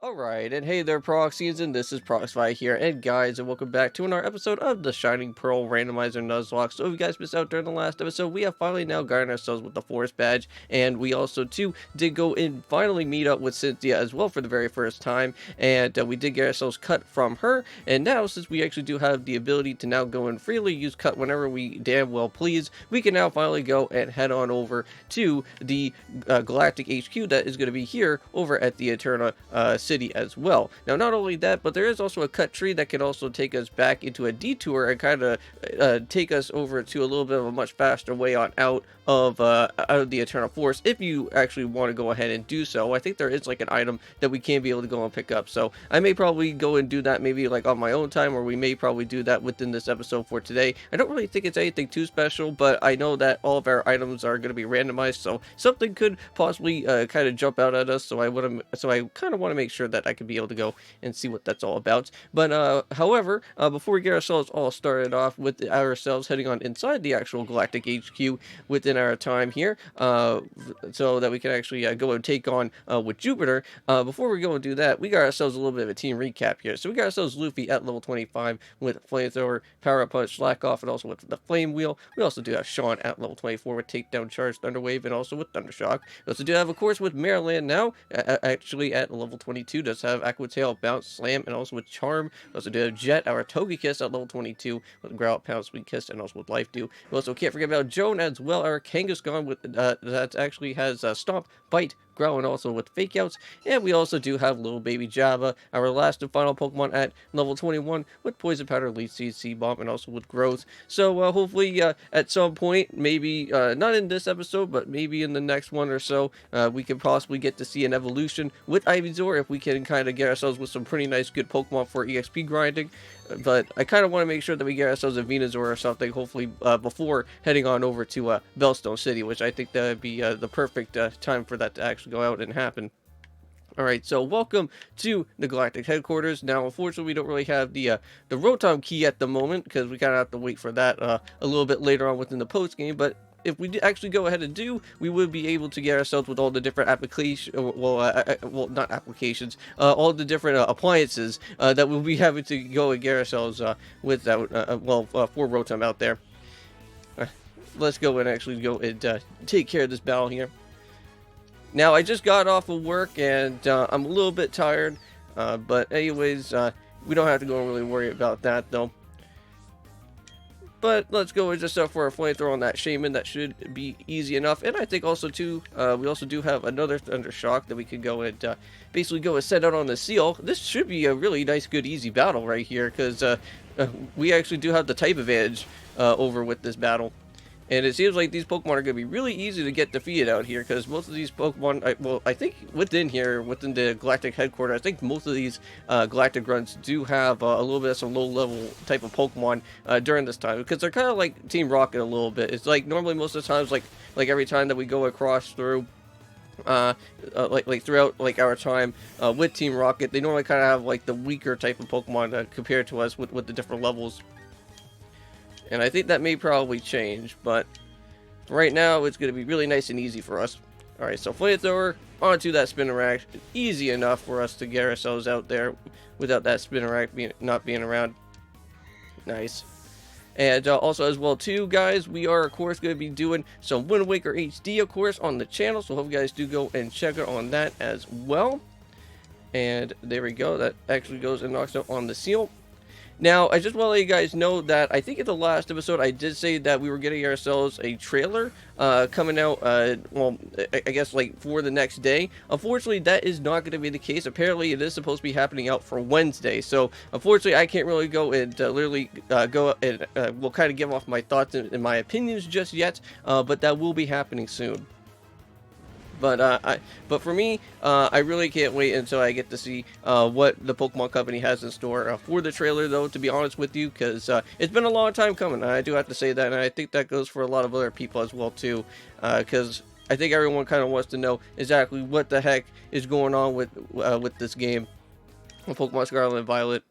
Alright, and hey there Proxyians, and this is Proxify here, and guys, and welcome back to another episode of the Shining Pearl Randomizer Nuzlocke. So if you guys missed out during the last episode, we have finally now gotten ourselves with the Forest Badge, and we also too did go and finally meet up with Cynthia as well for the very first time, and we did get ourselves cut from her, and now since we actually do have the ability to now go and freely use cut whenever we damn well please, we can now finally go and head on over to the Galactic HQ that is going to be here over at the Eterna city as well. Now, not only that, but there is also a cut tree that can also take us back into a detour and kind of take us over to a little bit of a much faster way on out of the Eternal Force if you actually want to go ahead and do so. I think there is like an item that we can be able to go and pick up, so I may probably go and do that maybe like on my own time, or we may probably do that within this episode for today. I don't really think it's anything too special, but I know that all of our items are going to be randomized, so something could possibly kind of jump out at us, so I kind of want to make sure that I could be able to go and see what that's all about. But however, before we get ourselves all started off with ourselves heading on inside the actual Galactic HQ within our time here, so that we can actually go and take on with Jupiter, before we go and do that, we got ourselves a little bit of a team recap here. So we got ourselves Luffy at level 25 with Flamethrower, Power Up Punch, Slack Off, and also with the Flame Wheel. We also do have Sean at level 24 with Takedown Charge, Thunder Wave, and also with Thundershock. We also do have, of course, with Maryland now, actually at level 22, does have Aqua Tail, Bounce, Slam, and also with Charm. We also do have Jet, our Togekiss at level 22 with Growl, Pound, Sweet Kiss, and also with Life Dew. We also can't forget about Joan as well, our Kangaskhan with that actually has Stomp, Bite, Growl, and also with Fake Outs. And we also do have Little Baby Java, our last and final Pokemon at level 21 with Poison Powder, Leech Seed, Seed Bomb, and also with Growth. So hopefully at some point, maybe not in this episode, but maybe in the next one or so, we can possibly get to see an evolution with Ivysaur if we can kind of get ourselves with some pretty nice good Pokemon for EXP grinding. But I kind of want to make sure that we get ourselves a Venusaur or something, hopefully before heading on over to Bellstone City, which I think that would be the perfect time for that to actually go out and happen. Alright, so welcome to the Galactic Headquarters. Now, unfortunately, we don't really have the Rotom key at the moment, because we kind of have to wait for that a little bit later on within the post-game, but if we actually go ahead and do, we would be able to get ourselves with all the different applications, well, not applications, all the different appliances that we'll be having to go and get ourselves without, for Rotom out there. Let's go and actually go and take care of this battle here. Now, I just got off of work, and I'm a little bit tired, but anyways, we don't have to go and really worry about that, though. But let's go and just for a flamethrower on that Shaman. That should be easy enough. And I think also too, we also do have another Thundershock that we could go and basically go and send out on the Seal. This should be a really nice, good, easy battle right here, because we actually do have the type advantage over with this battle. And it seems like these Pokemon are going to be really easy to get defeated out here, because most of these Pokemon, I think within the Galactic Headquarters, I think most of these Galactic Grunts do have a little bit of some low-level type of Pokemon during this time, because they're kind of like Team Rocket a little bit. It's like normally most of the times, like every time that we go across through, throughout like our time with Team Rocket, they normally kind of have like the weaker type of Pokemon compared to us with the different levels. And I think that may probably change, but right now it's going to be really nice and easy for us. Alright, so Flamethrower onto that Spinarak. Easy enough for us to get ourselves out there without that Spinarak not being around. Nice. And also as well too, guys, we are of course going to be doing some Wind Waker HD of course on the channel, so hope you guys do go and check it on that as well. And there we go, that actually goes and knocks out on the Seal. Now, I just want to let you guys know that I think in the last episode I did say that we were getting ourselves a trailer coming out, well, I guess like for the next day. Unfortunately, that is not going to be the case. Apparently, it is supposed to be happening out for Wednesday. So, unfortunately, I can't really go and literally go and we'll kind of give off my thoughts and my opinions just yet, but that will be happening soon. But for me, I really can't wait until I get to see what the Pokemon Company has in store for the trailer, though, to be honest with you, because it's been a long time coming. I do have to say that, and I think that goes for a lot of other people as well, too, because I think everyone kind of wants to know exactly what the heck is going on with this game, Pokemon Scarlet and Violet.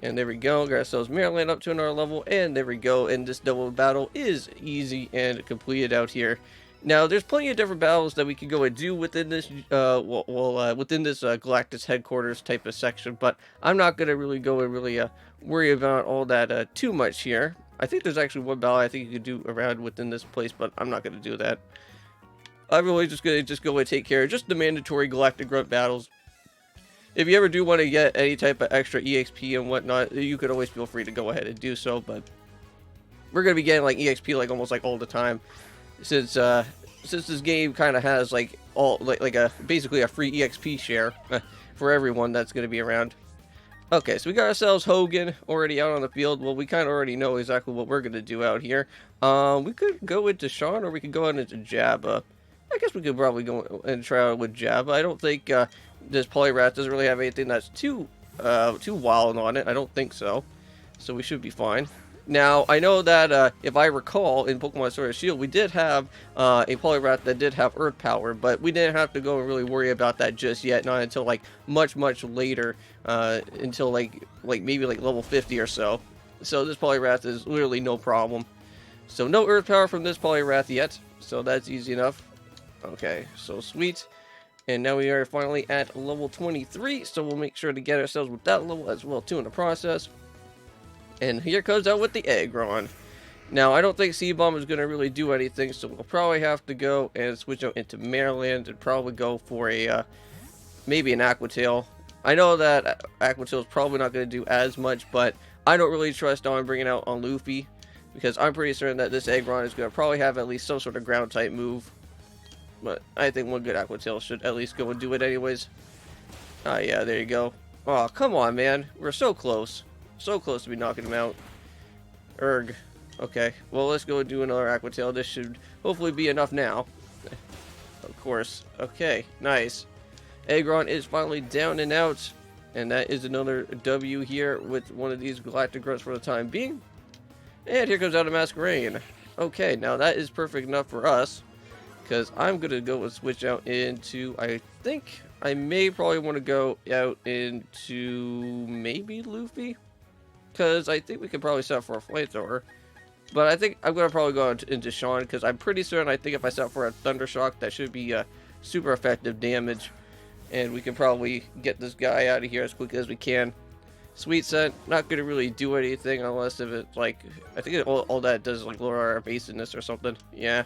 And there we go, got ourselves Maryland up to another level, and there we go, and this double battle is easy and completed out here. Now, there's plenty of different battles that we could go and do within this, within this Galactus headquarters type of section, but I'm not gonna really go and really worry about all that too much here. I think there's actually one battle I think you could do around within this place, but I'm not gonna do that. I'm really just gonna go and take care of just the mandatory Galactic Grunt battles. If you ever do want to get any type of extra EXP and whatnot, you could always feel free to go ahead and do so, but we're gonna be getting like EXP like almost like all the time. Since this game kind of has like all like a basically a free EXP share for everyone that's going to be around. Okay, so we got ourselves Hogan already out on the field. Well, we kind of already know exactly what we're going to do out here. We could go into Sean, or we could go into Jabba. I guess we could probably go and try out with Jabba. I don't think this Poliwrath doesn't really have anything that's too wild on it. I don't think so. So we should be fine. Now, I know that if I recall, in Pokemon Sword and Shield, we did have a Poliwrath that did have Earth Power, but we didn't have to go and really worry about that just yet, not until like much later, until like maybe like level 50 or so. So this Poliwrath is literally no problem. So no Earth Power from this Poliwrath yet, so that's easy enough. Okay, so sweet. And now we are finally at level 23, so we'll make sure to get ourselves with that level as well too in the process. And here comes out with the Aggron. Now, I don't think C-Bomb is going to really do anything, so we'll probably have to go and switch out into Maryland and probably go for a, maybe an Aqua Tail. I know that Aqua Tail is probably not going to do as much, but I don't really trust on bringing out on Luffy, because I'm pretty certain that this Aggron is going to probably have at least some sort of ground-type move. But I think one good Aqua Tail should at least go and do it anyways. Ah, yeah, there you go. Oh, come on, man. We're so close. So close to be knocking him out. Erg. Okay, well, let's go and do another Aqua Tail. This should hopefully be enough now. Of course. Okay, nice. Aggron is finally down and out. And that is another W here with one of these Galactic Grunts for the time being. And here comes out a Masquerain. Okay, now that is perfect enough for us. Because I'm going to go and switch out into, I think I may probably want to go out into maybe Luffy. Because I think we could probably set up for a flamethrower. But I think I'm going to probably go into Sean, because I'm pretty certain I think if I set up for a Thunder Shock, that should be super effective damage. And we can probably get this guy out of here as quickly as we can. Sweet Scent, not going to really do anything unless if it's like, I think all that does is like lower our evasiveness or something. Yeah.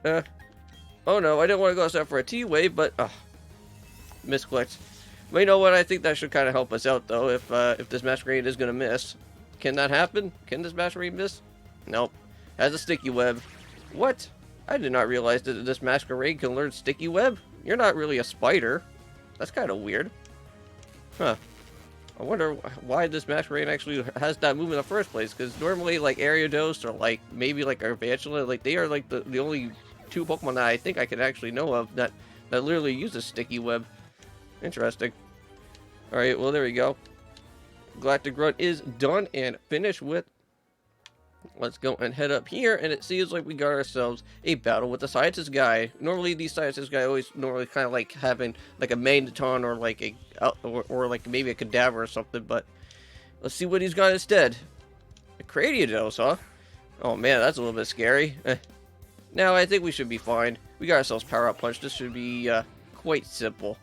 Oh no, I didn't want to go set up for a T-Wave, but, misclicked. But you know what, I think that should kind of help us out, though, if this Masquerain is going to miss. Can that happen? Can this Masquerain miss? Nope. Has a Sticky Web. What? I did not realize that this Masquerain can learn Sticky Web. You're not really a spider. That's kind of weird. Huh. I wonder why this Masquerain actually has that move in the first place, because normally, like, Ariados or, like, maybe, like, Arvantula, like, they are, like, the only two Pokemon that I think I can actually know of that literally uses Sticky Web. Interesting. Alright, well, there we go. Galactic Grunt is done and finished with. Let's go and head up here, and it seems like we got ourselves a battle with the Scientist guy. Normally, these Scientist guy always normally kind of like having like a Magneton or like a or like maybe a Cadaver or something, but let's see what he's got instead. A Cranidos, huh? Oh man, that's a little bit scary. Now I think we should be fine. We got ourselves Power Up Punch. This should be quite simple.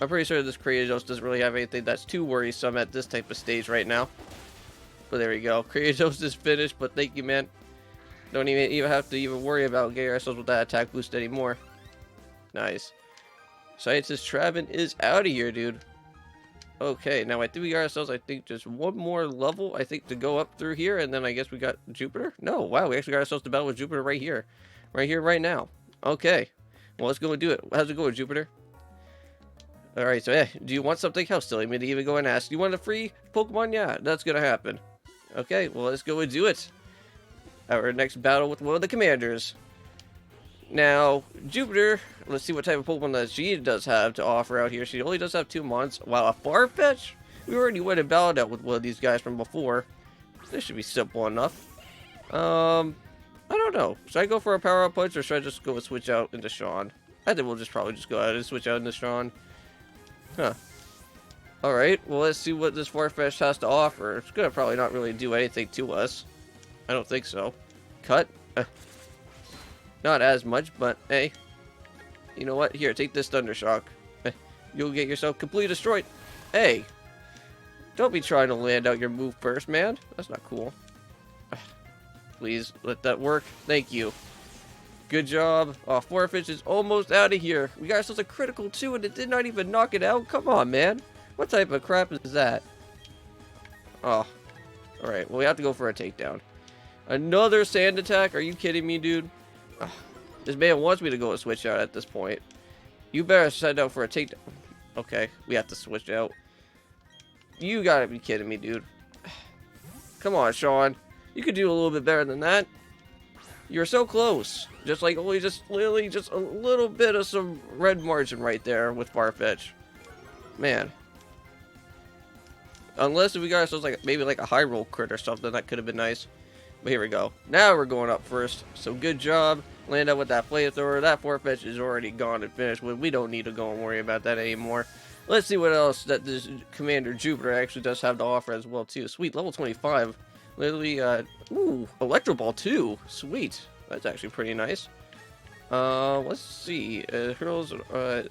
I'm pretty sure this Cranidos doesn't really have anything that's too worrisome at this type of stage right now. But there we go. Cranidos is finished, but thank you, man. Don't even have to even worry about getting ourselves with that attack boost anymore. Nice. Scientist Travin is out of here, dude. Okay, now I think we got ourselves, I think, just one more level, I think, to go up through here, and then I guess we got Jupiter? No, wow, we actually got ourselves to battle with Jupiter right here. Right here, right now. Okay. Well, let's go and do it. How's it going, Jupiter? Alright, so, do you want something? How silly me to even go and ask. You want a free Pokemon? Yeah, that's gonna happen. Okay, well, let's go and do it. Our next battle with one of the commanders. Now, Jupiter, let's see what type of Pokemon that she does have to offer out here. She only does have 2 months. Wow, a Farfetch? We already went and battled out with one of these guys from before. This should be simple enough. I don't know. Should I go for a Power Up Punch, or should I just go and switch out into Sean? I think we'll just probably just go ahead and switch out into Sean. Huh. Alright, well, let's see what this Farfetch has to offer. It's gonna probably not really do anything to us. I don't think so. Cut? Not as much, but hey, you know what? Here, take this Thunder Shock. You'll get yourself completely destroyed. Hey, don't be trying to land out your move first, man. That's not cool. Please let that work. Thank you. Good job. Oh, Farfetch is almost out of here. We got ourselves a critical too, and it did not even knock it out. Come on, man. What type of crap is that? Oh. Alright, well, we have to go for a takedown. Another sand attack? Are you kidding me, dude? Ugh. This man wants me to go and switch out at this point. You better send out for a takedown. Okay, we have to switch out. You gotta be kidding me, dude. Come on, Sean. You could do a little bit better than that. You're so close. Just like only just literally just a little bit of some red margin right there with Farfetch. Man. Unless if we got ourselves like maybe like a high roll crit or something, that could have been nice. But here we go. Now we're going up first. So good job. Land out with that flamethrower. That Farfetch is already gone and finished with. We don't need to go and worry about that anymore. Let's see what else that this Commander Jupiter actually does have to offer as well too. Sweet, level 25. Literally, ooh, Electro Ball too. Sweet. That's actually pretty nice. Let's see. Hurls,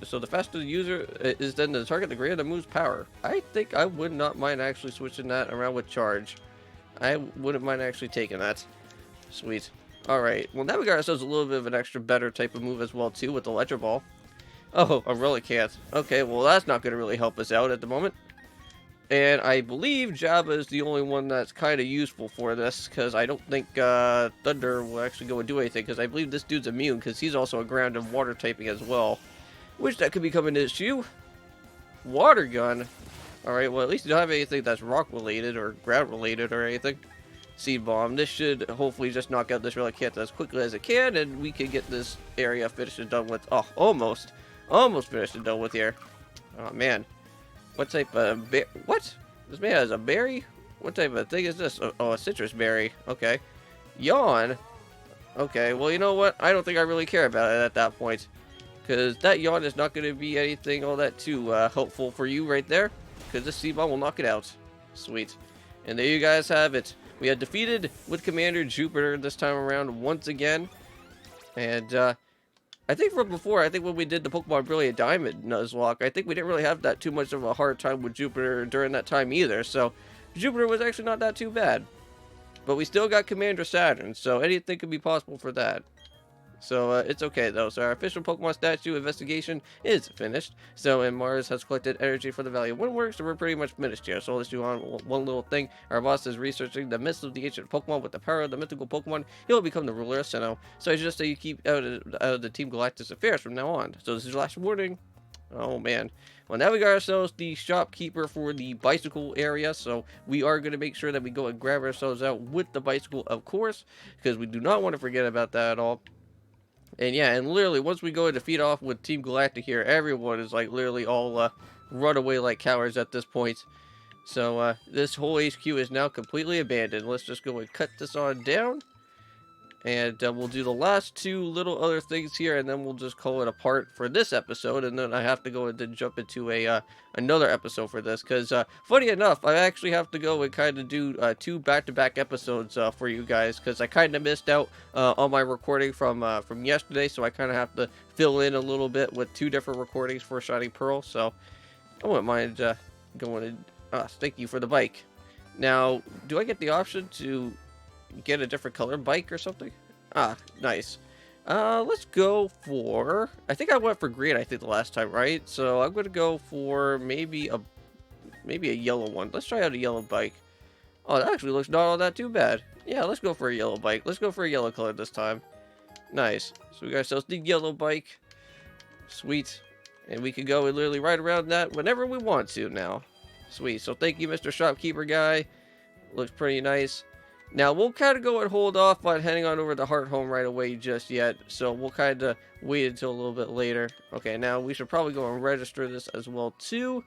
so the faster the user is then the target, the greater the move's power. I think I would not mind actually switching that around with charge. I wouldn't mind actually taking that. Sweet. Alright, well now we got ourselves a little bit of an extra better type of move as well too with the Electro Ball. Oh, a Relicanth. Okay, well that's not going to really help us out at the moment. And I believe Jabba is the only one that's kind of useful for this, because I don't think Thunder will actually go and do anything, because I believe this dude's immune, because he's also a ground and water typing as well. Which that could become an issue. Water gun. Alright, well at least you don't have anything that's rock related or ground related or anything. Seed Bomb. This should hopefully just knock out this Relicanth as quickly as it can, and we can get this area finished and done with. Oh, almost. Almost finished and done with here. Oh man. What type of what? This man has a berry? What type of thing is this? Oh, a citrus berry. Okay. Yawn? Okay, well, you know what? I don't think I really care about it at that point. Because that yawn is not going to be anything all that too helpful for you right there. Because this Seed Bomb will knock it out. Sweet. And there you guys have it. We had defeated with Commander Jupiter this time around once again. And, I think from before, I think when we did the Pokemon Brilliant Diamond Nuzlocke, I think we didn't really have that too much of a hard time with Jupiter during that time either, so Jupiter was actually not that too bad. But we still got Commander Saturn, so anything could be possible for that. So it's okay though. So our official Pokemon statue investigation is finished. So and Mars has collected energy for the Valley of Windworks, so we're pretty much finished here. So let's do on one little thing. Our boss is researching the myths of the ancient Pokemon. With the power of the mythical Pokemon, he'll become the ruler of Sinnoh. So I suggest that you keep out of the Team Galactus affairs from now on. So this is your last warning. Oh man. Well, now we got ourselves the shopkeeper for the bicycle area, so we are going to make sure that we go and grab ourselves out with the bicycle, of course, because we do not want to forget about that at all. And yeah, and literally, once we go and defeat off with Team Galactic here, everyone is like literally all run away like cowards at this point. So this whole HQ is now completely abandoned. Let's just go and cut this on down. And we'll do the last two little other things here, and then we'll just call it apart for this episode. And then I have to go and then jump into a another episode for this, because funny enough, I actually have to go and kind of do two back-to-back episodes for you guys, because I kind of missed out on my recording from yesterday, so I kind of have to fill in a little bit with two different recordings for Shining Pearl. So I wouldn't mind going and thank you for the bike. Now, do I get the option to get a different color bike or something? Ah, nice. Let's go for, I think I went for green, I think the last time, right? So I'm gonna go for maybe a yellow one. Let's try out a yellow bike. Oh, that actually looks not all that too bad. Yeah, let's go for a yellow bike. Let's go for a yellow color this time. Nice. So we got ourselves the yellow bike. Sweet. And we can go and literally ride around that whenever we want to now. Sweet. So thank you, Mr. Shopkeeper guy. Looks pretty nice. Now, we'll kind of go and hold off on heading on over to Heart Home right away just yet. So we'll kind of wait until a little bit later. Okay, now we should probably go and register this as well too.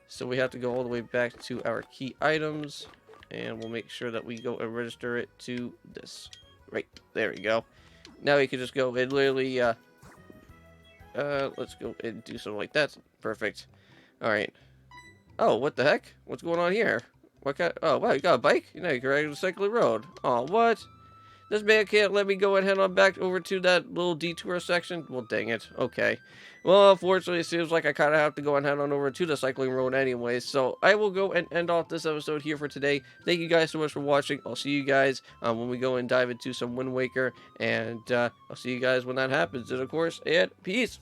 So we have to go all the way back to our key items. And we'll make sure that we go and register it to this. Right, there we go. Now we can just go and literally, let's go and do something like that. Perfect. Alright. Oh, what the heck? What's going on here? What kind? Oh, wow, you got a bike? You know, you can ride on the Cycling Road. Oh, what? This man can't let me go and head on back over to that little detour section. Well, dang it. Okay. Well, unfortunately, it seems like I kind of have to go and head on over to the cycling road anyway. So I will go and end off this episode here for today. Thank you guys so much for watching. I'll see you guys when we go and dive into some Wind Waker. And I'll see you guys when that happens. And of course, and peace.